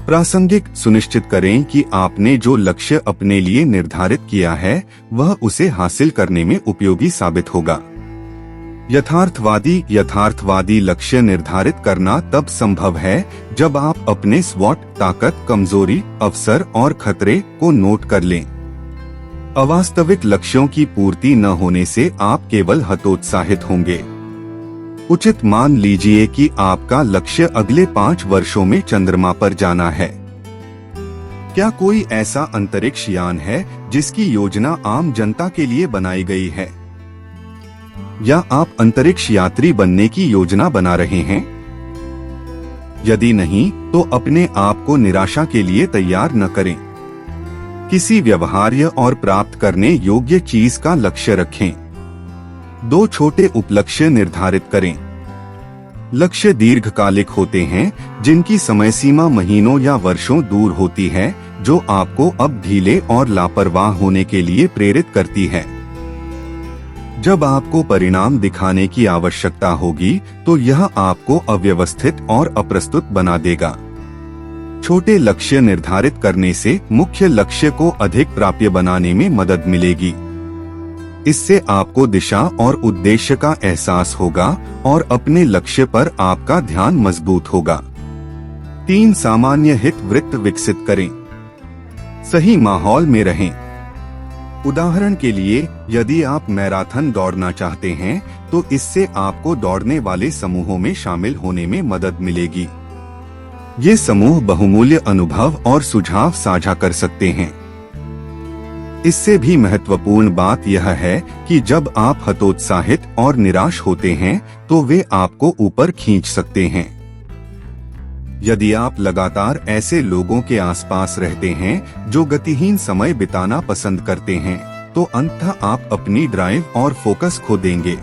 प्रासंगिक सुनिश्चित करें कि आपने जो लक्ष्य अपने लिए निर्धारित किया है वह उसे हासिल करने में उपयोगी साबित होगा। यथार्थवादी लक्ष्य निर्धारित करना तब संभव है जब आप अपने स्वॉट, ताकत, कमजोरी, अवसर और खतरे को नोट कर लें। अवास्तविक लक्ष्यों की पूर्ति न होने से आप केवल हतोत्साहित होंगे। उचित मान लीजिए कि आपका लक्ष्य अगले 5 वर्षों में चंद्रमा पर जाना है। क्या कोई ऐसा अंतरिक्ष यान है जिसकी योजना आम जनता के लिए बनाई गई है? या आप अंतरिक्ष यात्री बनने की योजना बना रहे हैं? यदि नहीं, तो अपने आप को निराशा के लिए तैयार न करें। किसी व्यवहार्य और प्राप्त करने योग्य चीज का लक्ष्य रखें। 2 छोटे उपलक्ष्य निर्धारित करें। लक्ष्य दीर्घकालिक होते हैं, जिनकी समय सीमा महीनों या वर्षों दूर होती है, जो आपको अब ढीले और लापरवाह होने के लिए प्रेरित करती है। जब आपको परिणाम दिखाने की आवश्यकता होगी, तो यह आपको अव्यवस्थित और अप्रस्तुत बना देगा। छोटे लक्ष्य निर्धारित करने से मुख्य लक्ष्य को अधिक प्राप्य बनाने में मदद मिलेगी। इससे आपको दिशा और उद्देश्य का एहसास होगा और अपने लक्ष्य पर आपका ध्यान मजबूत होगा। 3 सामान्य हित वृत्त विकसित करें। सही माहौल में रहें। उदाहरण के लिए, यदि आप मैराथन दौड़ना चाहते हैं, तो इससे आपको दौड़ने वाले समूहों में शामिल होने में मदद मिलेगी। ये समूह बहुमूल्य अनुभव और सुझाव साझा कर सकते हैं। इससे भी महत्वपूर्ण बात यह है कि जब आप हतोत्साहित और निराश होते हैं, तो वे आपको ऊपर खींच सकते हैं। यदि आप लगातार ऐसे लोगों के आसपास रहते हैं जो गतिहीन समय बिताना पसंद करते हैं, तो अंततः आप अपनी ड्राइव और फोकस खो देंगे।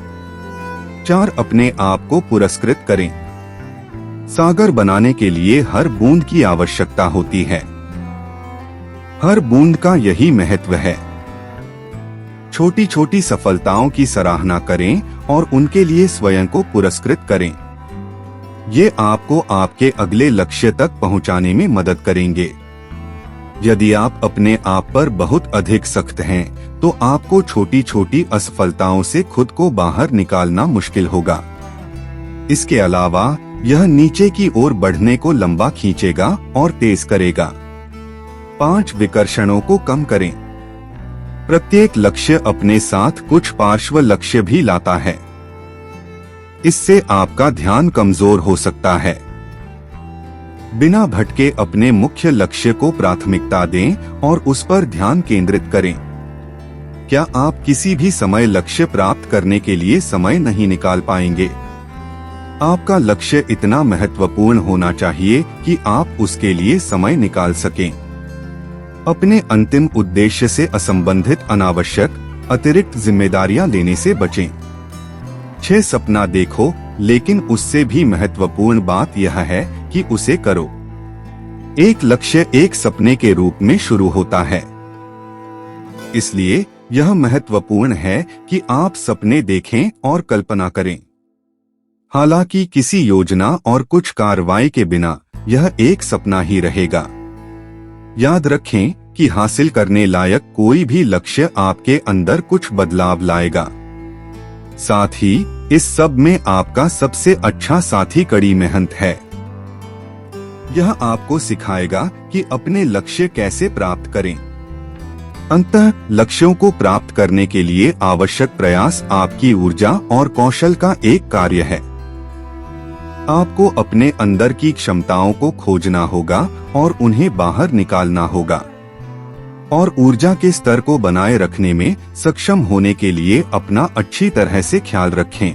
4 अपने आप को पुरस्कृत करें। सागर बनाने के लिए हर बूंद की आवश्यकता होती है। हर बूंद का यही महत्व है। छोटी छोटी सफलताओं की सराहना करें और उनके लिए स्वयं को पुरस्कृत करें। ये आपको आपके अगले लक्ष्य तक पहुंचाने में मदद करेंगे। यदि आप अपने आप पर बहुत अधिक सख्त हैं, तो आपको छोटी छोटी असफलताओं से खुद को बाहर निकालना मुश्किल होगा। इसके अलावा यह नीचे की ओर बढ़ने को लंबा खींचेगा और तेज करेगा। 5 विकर्षणों को कम करें। प्रत्येक लक्ष्य अपने साथ कुछ पार्श्व लक्ष्य भी लाता है। इससे आपका ध्यान कमजोर हो सकता है। बिना भटके अपने मुख्य लक्ष्य को प्राथमिकता दें और उस पर ध्यान केंद्रित करें। क्या आप किसी भी समय लक्ष्य प्राप्त करने के लिए समय नहीं निकाल पाएंगे? आपका लक्ष्य इतना महत्वपूर्ण होना चाहिए कि आप उसके लिए समय निकाल सकें। अपने अंतिम उद्देश्य से असंबंधित अनावश्यक अतिरिक्त जिम्मेदारियां लेने से बचें। 6 सपना देखो, लेकिन उससे भी महत्वपूर्ण बात यह है कि उसे करो। एक लक्ष्य एक सपने के रूप में शुरू होता है। इसलिए यह महत्वपूर्ण है कि आप सपने देखें और कल्पना करें। हालांकि किसी योजना और कुछ कार्रवाई के बिना यह एक सपना ही रहेगा। याद रखें कि हासिल करने लायक कोई भी लक्ष्य आपके अंदर कुछ बदलाव लाएगा। साथ ही इस सब में आपका सबसे अच्छा साथी कड़ी मेहनत है। यह आपको सिखाएगा कि अपने लक्ष्य कैसे प्राप्त करें। अंततः लक्ष्यों को प्राप्त करने के लिए आवश्यक प्रयास आपकी ऊर्जा और कौशल का एक कार्य है। आपको अपने अंदर की क्षमताओं को खोजना होगा और उन्हें बाहर निकालना होगा। और ऊर्जा के स्तर को बनाए रखने में सक्षम होने के लिए अपना अच्छी तरह से ख्याल रखें।